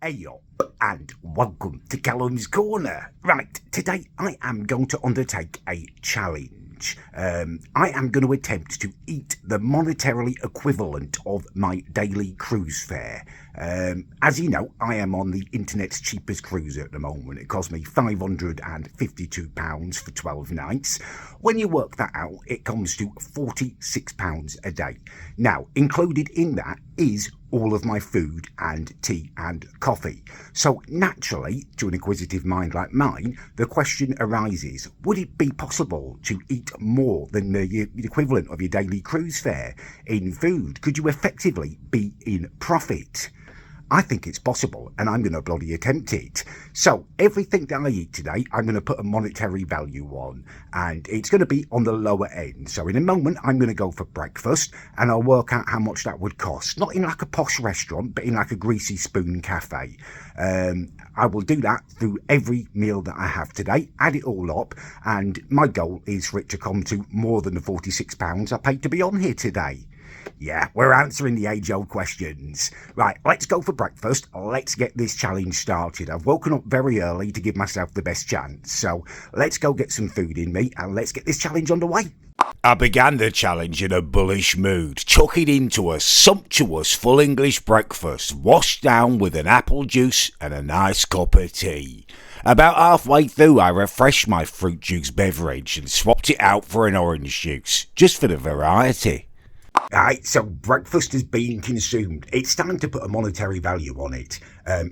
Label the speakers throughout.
Speaker 1: Hey up and welcome to Callum's Corner. Right, today I am going to undertake a challenge. I am going to attempt to eat the monetarily equivalent of my daily cruise fare. As you know, I am on the internet's cheapest cruise at the moment. It cost me £552 for 12 nights. When you work that out, it comes to £46 a day. Now, included in that is all of my food and tea and coffee. So naturally, to an inquisitive mind like mine, the question arises, would it be possible to eat more than the equivalent of your daily cruise fare in food? Could you effectively be in profit? I think it's possible, and I'm going to bloody attempt it. So everything that I eat today, I'm going to put a monetary value on, and it's going to be on the lower end. So in a moment, I'm going to go for breakfast, and I'll work out how much that would cost. Not in like a posh restaurant, but in like a greasy spoon cafe. I will do that through every meal that I have today, add it all up, and my goal is for it to come to more than the £46 I paid to be on here today. Yeah, we're answering the age-old questions. Right, let's go for breakfast. Let's get this challenge started. I've woken up very early to give myself the best chance. So let's go get some food in me and let's get this challenge underway.
Speaker 2: I began the challenge in a bullish mood, chucking into a sumptuous full English breakfast, washed down with an apple juice and a nice cup of tea. About halfway through, I refreshed my fruit juice beverage and swapped it out for an orange juice, just for the variety.
Speaker 1: Alright, so breakfast has been consumed. It's time to put a monetary value on it.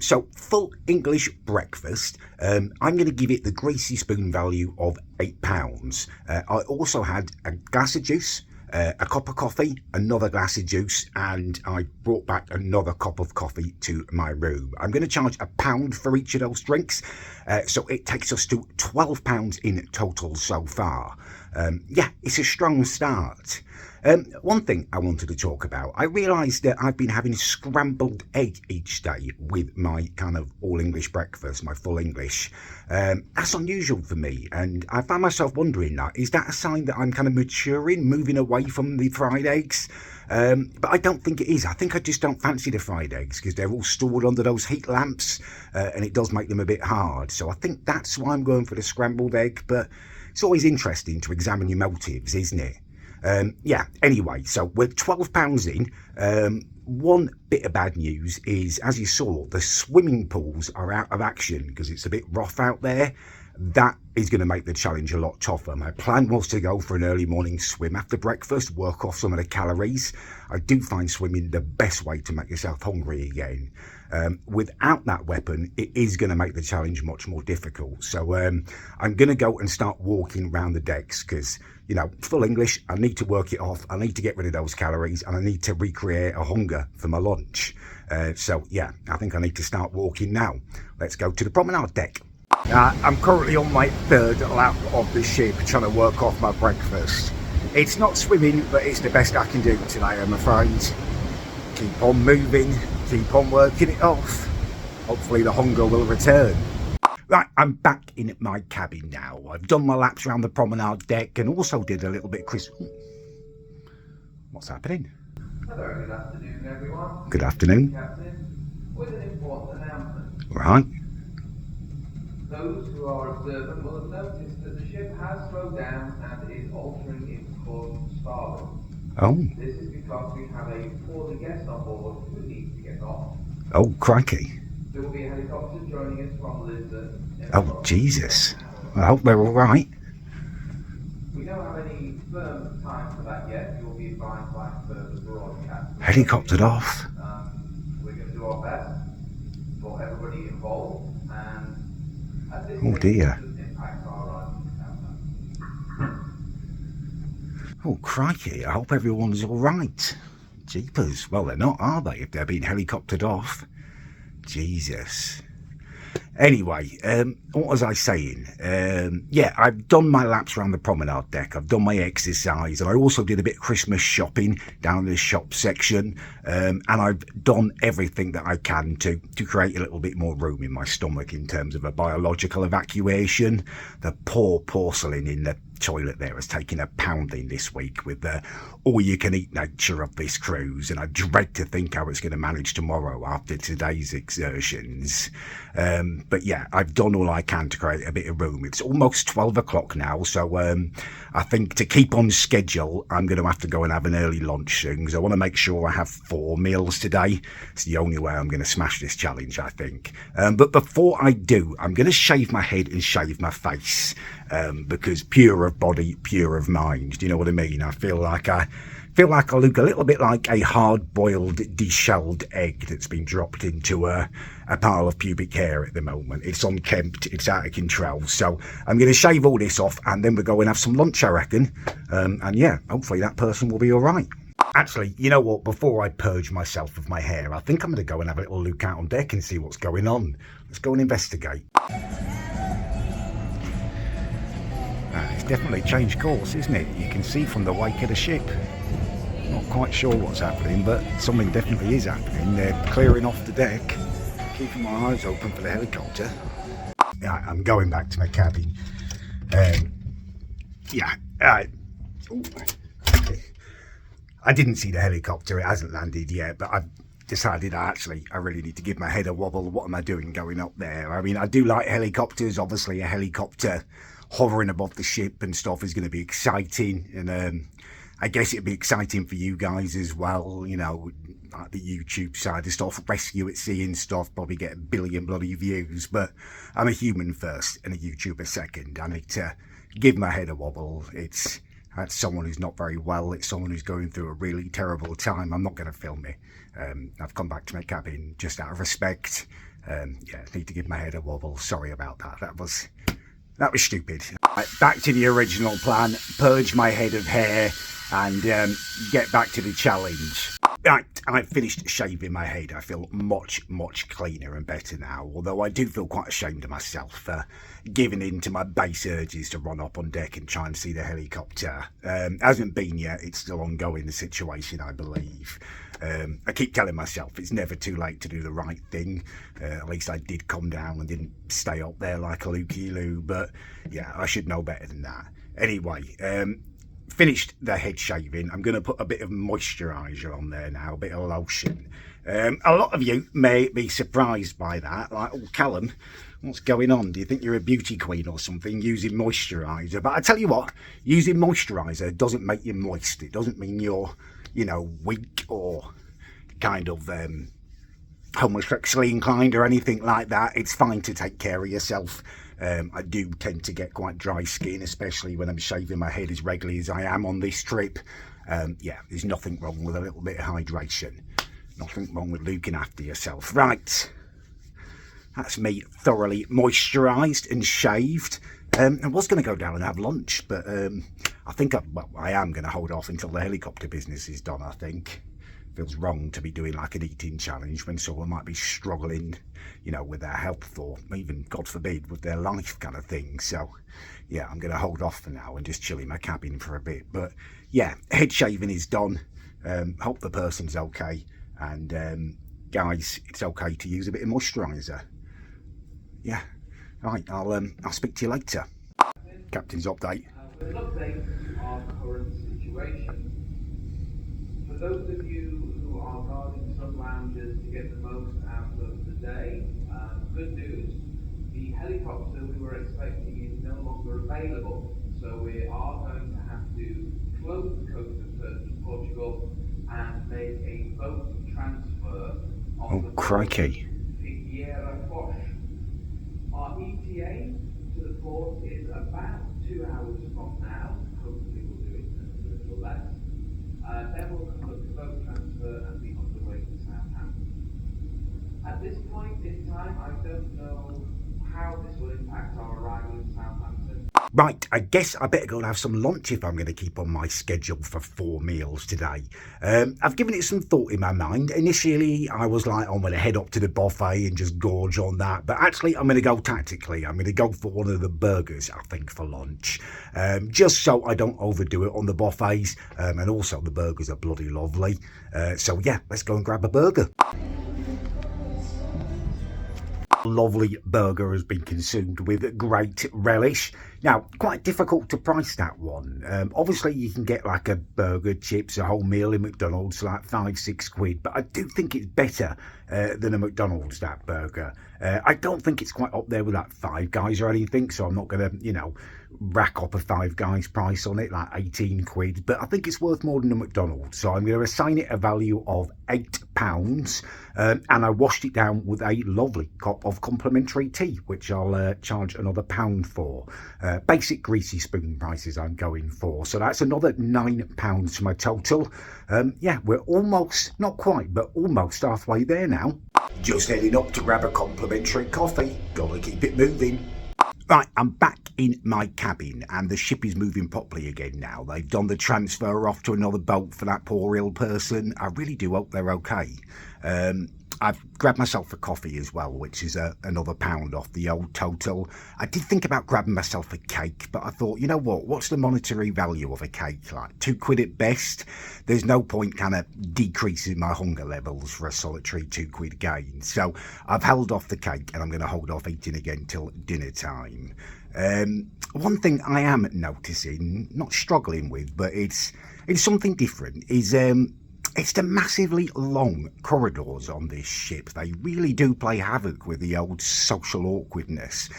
Speaker 1: So full English breakfast, I'm going to give it the greasy spoon value of £8. I also had a glass of juice, a cup of coffee, another glass of juice, and I brought back another cup of coffee to my room. I'm going to charge £1 for each of those drinks, so it takes us to £12 in total so far. Yeah, it's a strong start. One thing I wanted to talk about, I realised that I've been having scrambled egg each day with my kind of all-English breakfast, my full English. That's unusual for me, and I found myself wondering, is that a sign that I'm kind of maturing, moving away from the fried eggs? But I don't think it is. I think I just don't fancy the fried eggs because they're all stored under those heat lamps, and it does make them a bit hard. So I think that's why I'm going for the scrambled egg, but it's always interesting to examine your motives, isn't it? Yeah, anyway, so we're £12 in. One bit of bad news is, as you saw, the swimming pools are out of action because it's a bit rough out there. That is going to make the challenge a lot tougher. My plan was to go for an early morning swim after breakfast, work off some of the calories. I do find swimming the best way to make yourself hungry again. Without that weapon, it is going to make the challenge much more difficult. So I'm going to go and start walking around the decks because, you know, full English, I need to work it off. I need to get rid of those calories and I need to recreate a hunger for my lunch. So, yeah, I think I need to start walking now. Let's go to the promenade deck. I'm currently on my third lap of the ship trying to work off my breakfast. It's not swimming, but it's the best I can do today, I'm afraid. Keep on moving, keep on working it off. Hopefully the hunger will return. Right, I'm back in my cabin now. I've done my laps around the promenade deck and also did a little bit of Christmas. What's happening?
Speaker 3: Hello, good afternoon everyone.
Speaker 1: Good afternoon.
Speaker 3: Captain, with an important announcement.
Speaker 1: Right.
Speaker 3: Those who are observant will have noticed that the ship has slowed down and is altering its course to starboard.
Speaker 1: Oh.
Speaker 3: This is because we have a poorly guest on board who needs to get off.
Speaker 1: Oh, crikey.
Speaker 3: There will be a helicopter joining us from Lisbon.
Speaker 1: Oh, Jesus. I hope they're all right.
Speaker 3: We don't have any firm time for that yet. You'll be advised by further broadcast.
Speaker 1: Helicoptered off.
Speaker 3: We're going to do our best for everybody involved, and at this
Speaker 1: Oh, dear.
Speaker 3: impact our
Speaker 1: Oh, crikey. I hope everyone's all right. Jeepers. Well, they're not, are they, if they're being helicoptered off? Jesus. Anyway, what was I saying? Yeah, I've done my laps around the promenade deck. I've done my exercise, and I also did a bit of Christmas shopping down in the shop section. And I've done everything that I can to create a little bit more room in my stomach in terms of a biological evacuation. The poor porcelain in the toilet there has taken a pounding this week with the all-you-can-eat nature of this cruise, and I dread to think how it's going to manage tomorrow after today's exertions. But yeah, I've done all I can to create a bit of room. It's almost 12 o'clock now, so I think to keep on schedule, I'm going to have to go and have an early lunch soon, because I want to make sure I have 4 meals today. It's the only way I'm going to smash this challenge, I think. But before I do, I'm going to shave my head and shave my face, because pure of body, pure of mind. Do you know what I mean? I feel like I look a little bit like a hard-boiled, deshelled egg that's been dropped into a pile of pubic hair at the moment. It's unkempt, it's out of control. So I'm going to shave all this off, and then we'll go and have some lunch, I reckon. And yeah, hopefully that person will be all right. Actually, you know what? Before I purge myself of my hair, I think I'm going to go and have a little look out on deck and see what's going on. Let's go and investigate. It's definitely changed course, isn't it? You can see from the wake of the ship. Not quite sure what's happening, but something definitely is happening. They're clearing off the deck, keeping my eyes open for the helicopter. Yeah, I'm going back to my cabin. I didn't see the helicopter. It hasn't landed yet, but I've decided I really need to give my head a wobble. What am I doing going up there? I mean, I do like helicopters. Obviously, a helicopter hovering above the ship and stuff is going to be exciting, and I guess it'd be exciting for you guys as well, you know, like the YouTube side of stuff, rescue at sea and stuff, probably get 1 billion bloody views, but I'm a human first and a YouTuber second. I need to give my head a wobble. It's someone who's not very well, it's someone who's going through a really terrible time. I'm not going to film it. I've come back to my cabin just out of respect. Yeah, need to give my head a wobble. Sorry about that. That was stupid. Right, back to the original plan, purge my head of hair and get back to the challenge. Right, I finished shaving my head. I feel much, much cleaner and better now, although I do feel quite ashamed of myself for giving in to my base urges to run up on deck and try and see the helicopter. Hasn't been yet, it's still ongoing, the situation, I believe. I keep telling myself it's never too late to do the right thing. At least I did come down and didn't stay up there like a looky-loo, but yeah, I should know better than that. Anyway, finished the head shaving. I'm going to put a bit of moisturiser on there now, a bit of lotion. A lot of you may be surprised by that, like, oh, Callum, what's going on? Do you think you're a beauty queen or something using moisturiser? But I tell you what, using moisturiser doesn't make you moist. It doesn't mean you're, you know, weak or kind of homosexually inclined or anything like that. It's fine to take care of yourself. I do tend to get quite dry skin, especially when I'm shaving my head as regularly as I am on this trip. Yeah, there's nothing wrong with a little bit of hydration. Nothing wrong with looking after yourself. Right, that's me thoroughly moisturised and shaved. I was going to go down and have lunch, but I think I am going to hold off until the helicopter business is done, I think. Feels wrong to be doing like an eating challenge when someone might be struggling, you know, with their health or even, God forbid, with their life kind of thing. So, yeah, I'm going to hold off for now and just chill in my cabin for a bit. But, yeah, head shaving is done. Hope the person's okay. And, guys, it's okay to use a bit of moisturiser. Yeah. Right, I'll speak to you later. Captain's update.
Speaker 3: With an update on current situation. For those of you who are guarding some lounges to get the most out of the day, good news, the helicopter we were expecting is no longer available. So we are going to have to close the coast of Portugal and make a boat transfer on the
Speaker 1: crikey.
Speaker 3: Figueira Foz. Our ETA to the port is about 2 hours from now. Hopefully we'll do it a little less. Then we'll conduct the boat transfer and be on the way to Southampton. At this point in time, I don't know how this will impact our arrival in Southampton.
Speaker 1: Right, I guess I better go and have some lunch if I'm going to keep on my schedule for 4 meals today. I've given it some thought in my mind. Initially, I was like, I'm going to head up to the buffet and just gorge on that. But actually, I'm going to go tactically. I'm going to go for one of the burgers, I think, for lunch. Just so I don't overdo it on the buffets. And also, the burgers are bloody lovely. So, yeah, let's go and grab a burger. Lovely burger has been consumed with great relish. Now, quite difficult to price that one. Obviously, you can get like a burger, chips, a whole meal in McDonald's for like £5-6, but I do think it's better than a McDonald's, that burger. I don't think it's quite up there with like Five Guys or anything, so I'm not going to, rack up a Five Guys price on it, like £18, but I think it's worth more than a McDonald's, so I'm going to assign it a value of £8, and I washed it down with a lovely cup of complimentary tea, which I'll charge another £1 for. Basic greasy spoon prices I'm going for, so that's another £9 for my total. Yeah, we're almost, not quite, but almost halfway there now. Just heading up to grab a complimentary coffee. Gotta keep it moving. Right, I'm back in my cabin and the ship is moving properly again now. They've done the transfer off to another boat for that poor ill person. I really do hope they're okay. I've grabbed myself a coffee as well, which is another £1 off the old total. I did think about grabbing myself a cake, but I thought, you know what? What's the monetary value of a cake? Like £2 at best. There's no point kind of decreasing my hunger levels for a solitary £2 gain. So I've held off the cake and I'm going to hold off eating again till dinner time. One thing I am noticing, not struggling with, but it's something different, is it's the massively long corridors on this ship. They really do play havoc with the old social awkwardness.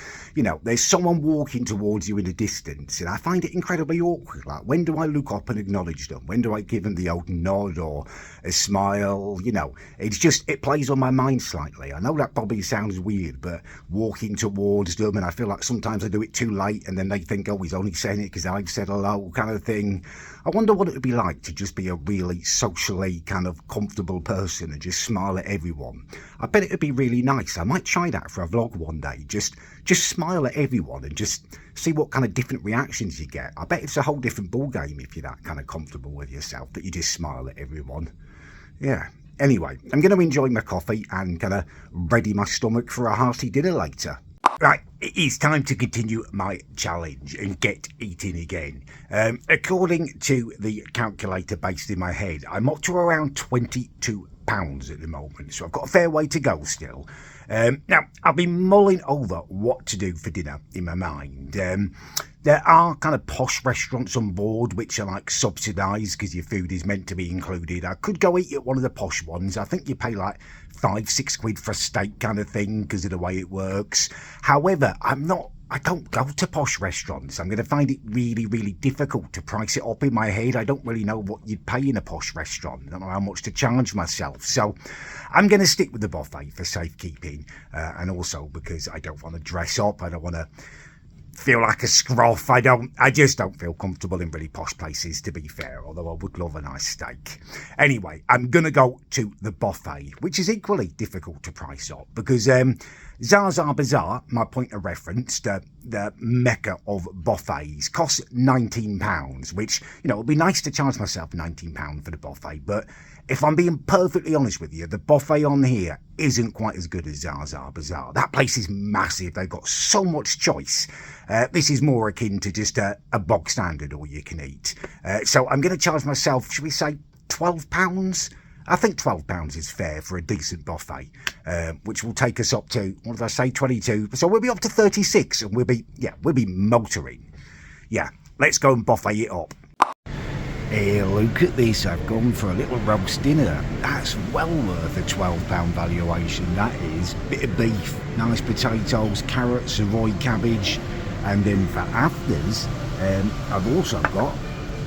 Speaker 1: There's someone walking towards you in the distance, and I find it incredibly awkward. Like, when do I look up and acknowledge them? When do I give them the old nod or a smile? It plays on my mind slightly. I know that probably sounds weird, but walking towards them, and I feel like sometimes I do it too late, and then they think, oh, he's only saying it because I've said hello, kind of thing. I wonder what it would be like to just be a really socially kind of comfortable person and just smile at everyone. I bet it would be really nice. I might try that for a vlog one day. Just smile at everyone and just see what kind of different reactions you get. I bet it's a whole different ball game if you're that kind of comfortable with yourself, that you just smile at everyone. Yeah. Anyway, I'm going to enjoy my coffee and kind of ready my stomach for a hearty dinner later. Right, it is time to continue my challenge and get eating again. According to the calculator based in my head, I'm up to around £22 at the moment, so I've got a fair way to go still. Now, I've been mulling over what to do for dinner in my mind. There are kind of posh restaurants on board which are like subsidised because your food is meant to be included. I could go eat at one of the posh ones. I think you pay like £5-6 for a steak kind of thing because of the way it works. However, I don't go to posh restaurants. I'm going to find it really, really difficult to price it up in my head. I don't really know what you'd pay in a posh restaurant. I don't know how much to charge myself. So I'm going to stick with the buffet for safekeeping, and also because I don't want to dress up. I don't want to feel like a scruff. I just don't feel comfortable in really posh places, to be fair, although I would love a nice steak. Anyway, I'm going to go to the buffet, which is equally difficult to price up because Zaza Bazaar, my point of reference, the mecca of buffets, costs £19, which, it would be nice to charge myself £19 for the buffet, but if I'm being perfectly honest with you, the buffet on here isn't quite as good as Zaza Bazaar. That place is massive. They've got so much choice. This is more akin to just a bog standard all you can eat. So I'm going to charge myself, should we say, £12? I think £12 is fair for a decent buffet, which will take us up to, what did I say, 22. So we'll be up to 36 and we'll be motoring. Yeah, let's go and buffet it up. Hey, look at this, I've gone for a little roast dinner. That's well worth a £12 valuation, that is. Bit of beef, nice potatoes, carrots, Savoy cabbage, and then for afters, I've also got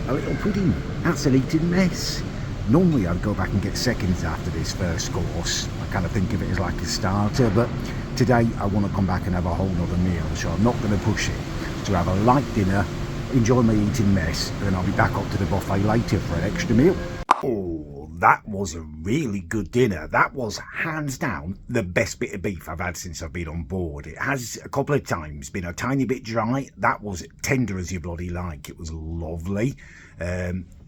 Speaker 1: a little pudding. That's an eating mess. Normally I'd go back and get seconds after this first course. I kind of think of it as like a starter, but today I want to come back and have a whole nother meal, so I'm not going to push it. So have a light dinner, enjoy my eating mess, and then I'll be back up to the buffet later for an extra meal. Oh, that was a really good dinner. That was hands down the best bit of beef I've had since I've been on board. It has a couple of times been a tiny bit dry. That was tender as you bloody like. It was lovely.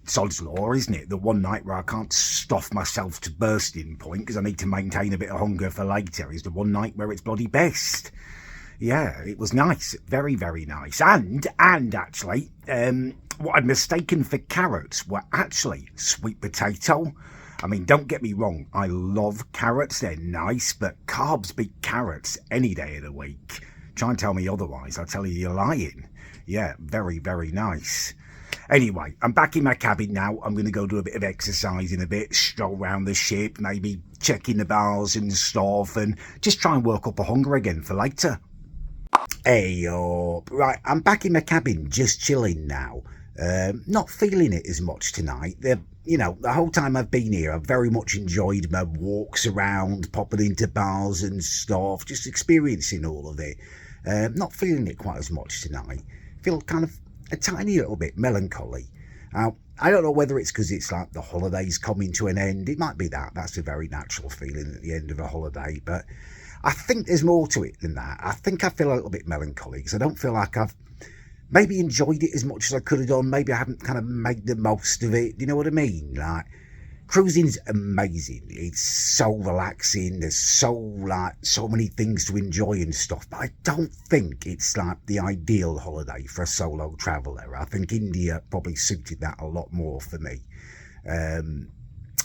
Speaker 1: Sod's law, isn't it? The one night where I can't stuff myself to bursting point because I need to maintain a bit of hunger for later is the one night where it's bloody best. Yeah, it was nice. Very, very nice. And actually, what I'd mistaken for carrots were actually sweet potato. I mean, don't get me wrong. I love carrots. They're nice, but carbs beat carrots any day of the week. Try and tell me otherwise. I tell you, you're lying. Yeah, very, very nice. Anyway, I'm back in my cabin now. I'm going to go do a bit of exercise in a bit, stroll around the ship, maybe check in the bars and stuff, and just try and work up a hunger again for later. Hey, right, I'm back in my cabin, just chilling now. Not feeling it as much tonight. The whole time I've been here, I've very much enjoyed my walks around, popping into bars and stuff, just experiencing all of it. Not feeling it quite as much tonight. Feel kind of a tiny little bit melancholy. I don't know whether it's because it's like the holidays coming to an end. It might be that. That's a very natural feeling at the end of a holiday. But I think there's more to it than that. I think I feel a little bit melancholy because I don't feel like I've maybe enjoyed it as much as I could have done. Maybe I haven't kind of made the most of it. Do you know what I mean? Like, cruising's amazing. It's so relaxing. There's so many things to enjoy and stuff. But I don't think it's like the ideal holiday for a solo traveller. I think India probably suited that a lot more for me.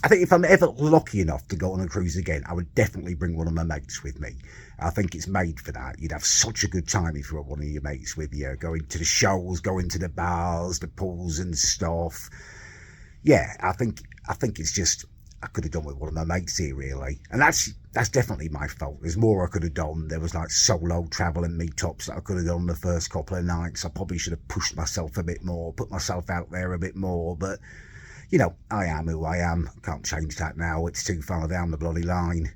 Speaker 1: I think if I'm ever lucky enough to go on a cruise again, I would definitely bring one of my mates with me. I think it's made for that. You'd have such a good time if you were one of your mates with you, going to the shows, going to the bars, the pools and stuff. Yeah, I think it's just, I could have done with one of my mates here, really. And that's definitely my fault. There's more I could have done. There was like solo travel and meetups that I could have done the first couple of nights. I probably should have pushed myself a bit more, put myself out there a bit more. But, I am who I am. Can't change that now. It's too far down the bloody line.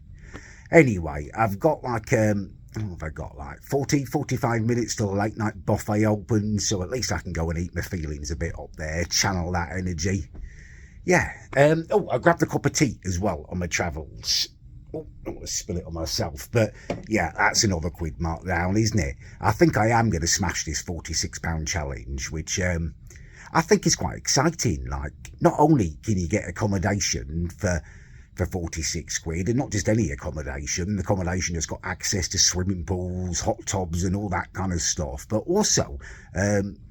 Speaker 1: Anyway, I've got like, 45 minutes till the late night buffet opens. So at least I can go and eat my feelings a bit up there, channel that energy. Yeah. I grabbed a cup of tea as well on my travels. I don't want to spill it on myself, but yeah, that's another quid marked down, isn't it? I think I am going to smash this £46 challenge, which I think is quite exciting. Like, not only can you get accommodation for 46 quid, and not just any accommodation, the accommodation has got access to swimming pools, hot tubs and all that kind of stuff, but also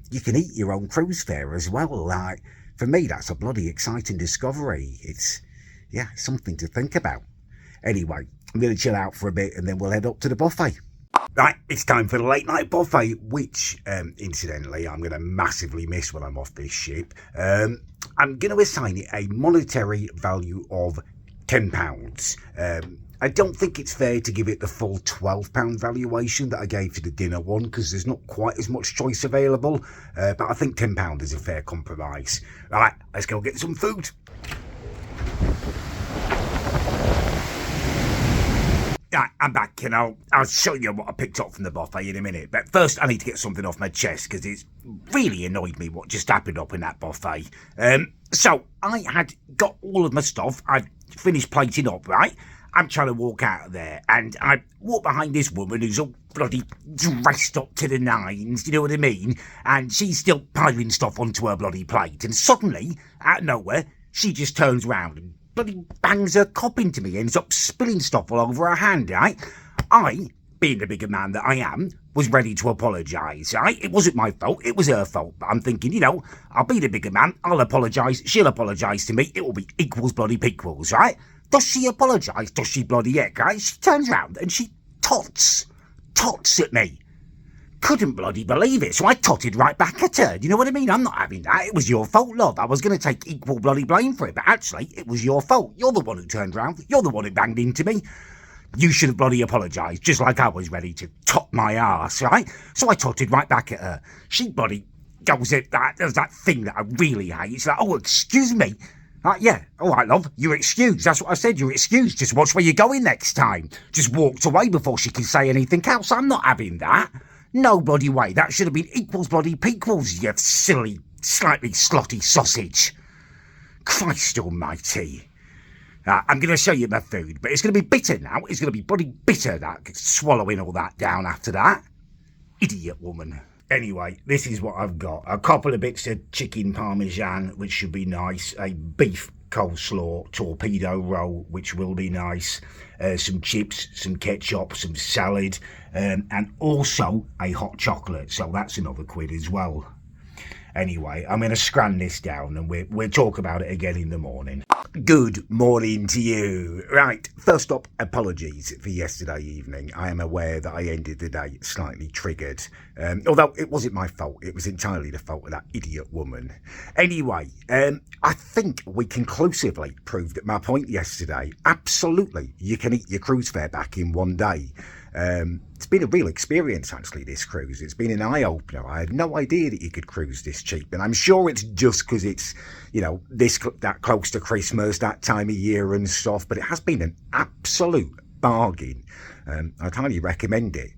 Speaker 1: you can eat your own cruise fare as well. Like, for me, that's a bloody exciting discovery. It's something to think about. Anyway, I'm going to chill out for a bit and then we'll head up to the buffet. Right, it's time for the late night buffet, which, incidentally, I'm going to massively miss when I'm off this ship. I'm going to assign it a monetary value of £10. I don't think it's fair to give it the full £12 valuation that I gave to the dinner one, because there's not quite as much choice available, but I think £10 is a fair compromise. Right, let's go get some food. Right, I'm back, I'll show you what I picked up from the buffet in a minute, but first I need to get something off my chest, because it's really annoyed me what just happened up in that buffet. So, I had got all of my stuff, I'd finished plating up, right? I'm trying to walk out of there, and I walk behind this woman who's all bloody dressed up to the nines, you know what I mean? And she's still piling stuff onto her bloody plate, and suddenly, out of nowhere, she just turns round and bloody bangs her cop into me, ends up spilling stuff all over her hand, right? I, being the bigger man that I am, was ready to apologise, right? It wasn't my fault, it was her fault. But I'm thinking, I'll be the bigger man, I'll apologise, she'll apologise to me, it will be equals bloody pequals, right? Does she apologise? Does she bloody heck, right? She turns round and she tots at me. Couldn't bloody believe it, so I totted right back at her. Do you know what I mean? I'm not having that. It was your fault, love. I was going to take equal bloody blame for it, but actually, it was your fault. You're the one who turned round. You're the one who banged into me. You should have bloody apologised, just like I was ready to tot my arse, right? So I totted right back at her. She bloody goes at that. There's that thing that I really hate. It's like, oh, excuse me. Yeah, all right, love, you're excused. That's what I said, you're excused. Just watch where you're going next time. Just walked away before she could say anything else. I'm not having that. No bloody way. That should have been equals bloody pequals, you silly, slightly slotty sausage. Christ almighty. I'm going to show you my food, but it's going to be bitter now. It's going to be bloody bitter, that, swallowing all that down after that. Idiot woman. Anyway, this is what I've got. A couple of bits of chicken parmesan, which should be nice. A beef coleslaw torpedo roll, which will be nice. Some chips, some ketchup, some salad, and also a hot chocolate. So that's another quid as well.
Speaker 2: Anyway, I'm going to scan this down and we'll talk about it again in the morning.
Speaker 1: Good morning to you. Right, first up, apologies for yesterday evening. I am aware that I ended the day slightly triggered. Although it wasn't my fault, it was entirely the fault of that idiot woman. Anyway, I think we conclusively proved my point yesterday. Absolutely, you can eat your cruise fare back in one day. It's been a real experience, actually, this cruise. It's been an eye-opener. I had no idea that you could cruise this cheap. And I'm sure it's just because it's, you know, that close to Christmas, that time of year and stuff. But it has been an absolute bargain. I'd highly recommend it.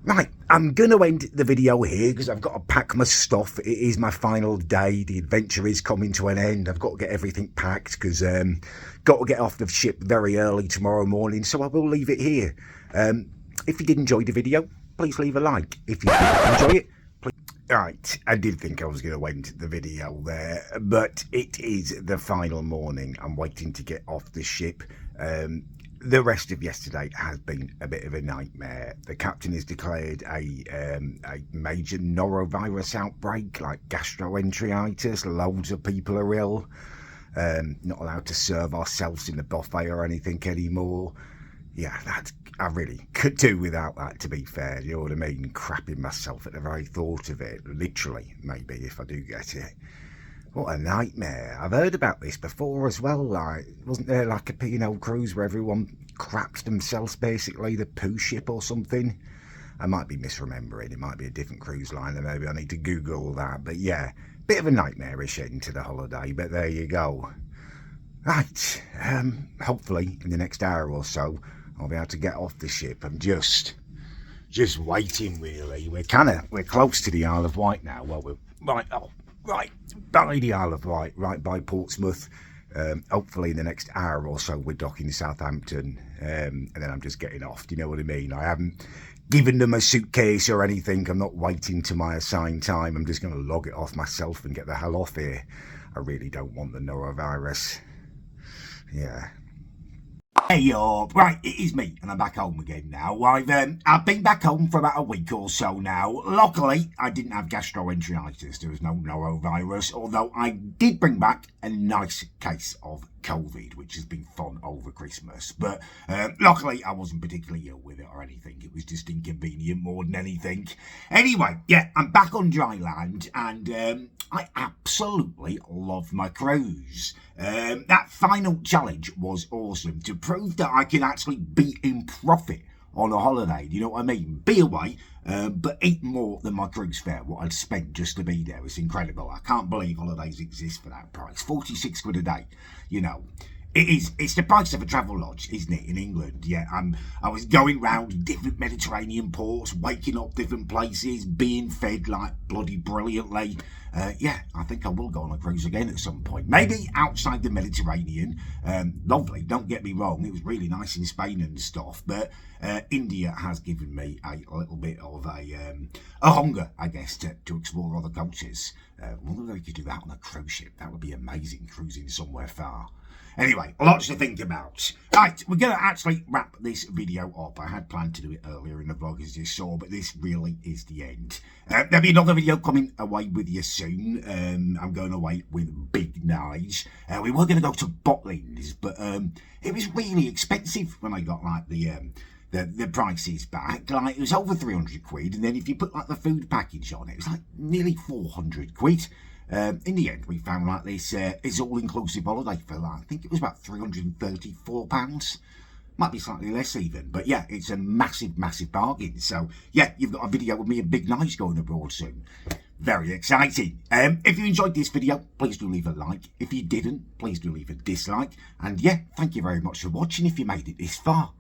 Speaker 1: Right, I'm going to end the video here because I've got to pack my stuff. It is my final day. The adventure is coming to an end. I've got to get everything packed because got to get off the ship very early tomorrow morning. So I will leave it here. If you did enjoy the video, please leave a like. If you did enjoy it, please... Right, I did think I was going to end the video there, but it is the final morning. I'm waiting to get off the ship. The rest of yesterday has been a bit of a nightmare. The captain has declared a major Norovirus outbreak, like gastroenteritis. Loads of people are ill. Not allowed to serve ourselves in the buffet or anything anymore. Yeah, I really could do without that, to be fair. You know what I mean? Crapping myself at the very thought of it. Literally, maybe, if I do get it. What a nightmare. I've heard about this before as well. Like, wasn't there like a P&O cruise where everyone craps themselves, basically, the poo ship or something? I might be misremembering. It might be a different cruise line, and maybe I need to Google that. But yeah, bit of a nightmarish end to the holiday, but there you go. Right, hopefully in the next hour or so, I'll be able to get off the ship. I'm just waiting, really. We're close to the Isle of Wight now. Well, we're right by the Isle of Wight, right by Portsmouth. Hopefully in the next hour or so we're docking Southampton, and then I'm just getting off. Do you know what I mean? I haven't given them a suitcase or anything. I'm not waiting to my assigned time. I'm just going to log it off myself and get the hell off here. I really don't want the Norovirus. Yeah. Hey yo, right, it is me, and I'm back home again now. I've been back home for about a week or so now. Luckily, I didn't have gastroenteritis. There was no norovirus, although I did bring back a nice case of COVID, which has been fun over Christmas. But luckily, I wasn't particularly ill with it or anything. It was just inconvenient more than anything. Anyway, yeah, I'm back on dry land, and I absolutely love my cruise. That final challenge was awesome to prove that I can actually be in profit on a holiday. Do you know what I mean? Be away, but eat more than my cruise fare, what I'd spent just to be there. It's incredible. I can't believe holidays exist for that price. 46 quid a day, you know. It's the price of a travel lodge, isn't it, in England? Yeah, I was going round different Mediterranean ports, waking up different places, being fed like bloody brilliantly. Yeah, I think I will go on a cruise again at some point. Maybe outside the Mediterranean. Lovely, don't get me wrong. It was really nice in Spain and stuff. But India has given me a little bit of a hunger, I guess, to explore other cultures. I wonder if we could do that on a cruise ship. That would be amazing, cruising somewhere far. Anyway, lots to think about. Right, we're going to actually wrap this video up. I had planned to do it earlier in the vlog, as you saw, but this really is the end. There'll be another video coming away with you soon. I'm going away with Big Nige. We were going to go to Butlins, but it was really expensive when I got like the prices back. Like, it was over 300 quid, and then if you put like the food package on it, it was like nearly 400 quid. In the end, we found like this is all-inclusive holiday for like, I think it was about £334. Might be slightly less even, but yeah, it's a massive, massive bargain. So yeah, you've got a video with me and Big Nige going abroad soon. Very exciting. If you enjoyed this video, please do leave a like. If you didn't, please do leave a dislike. And yeah, thank you very much for watching if you made it this far.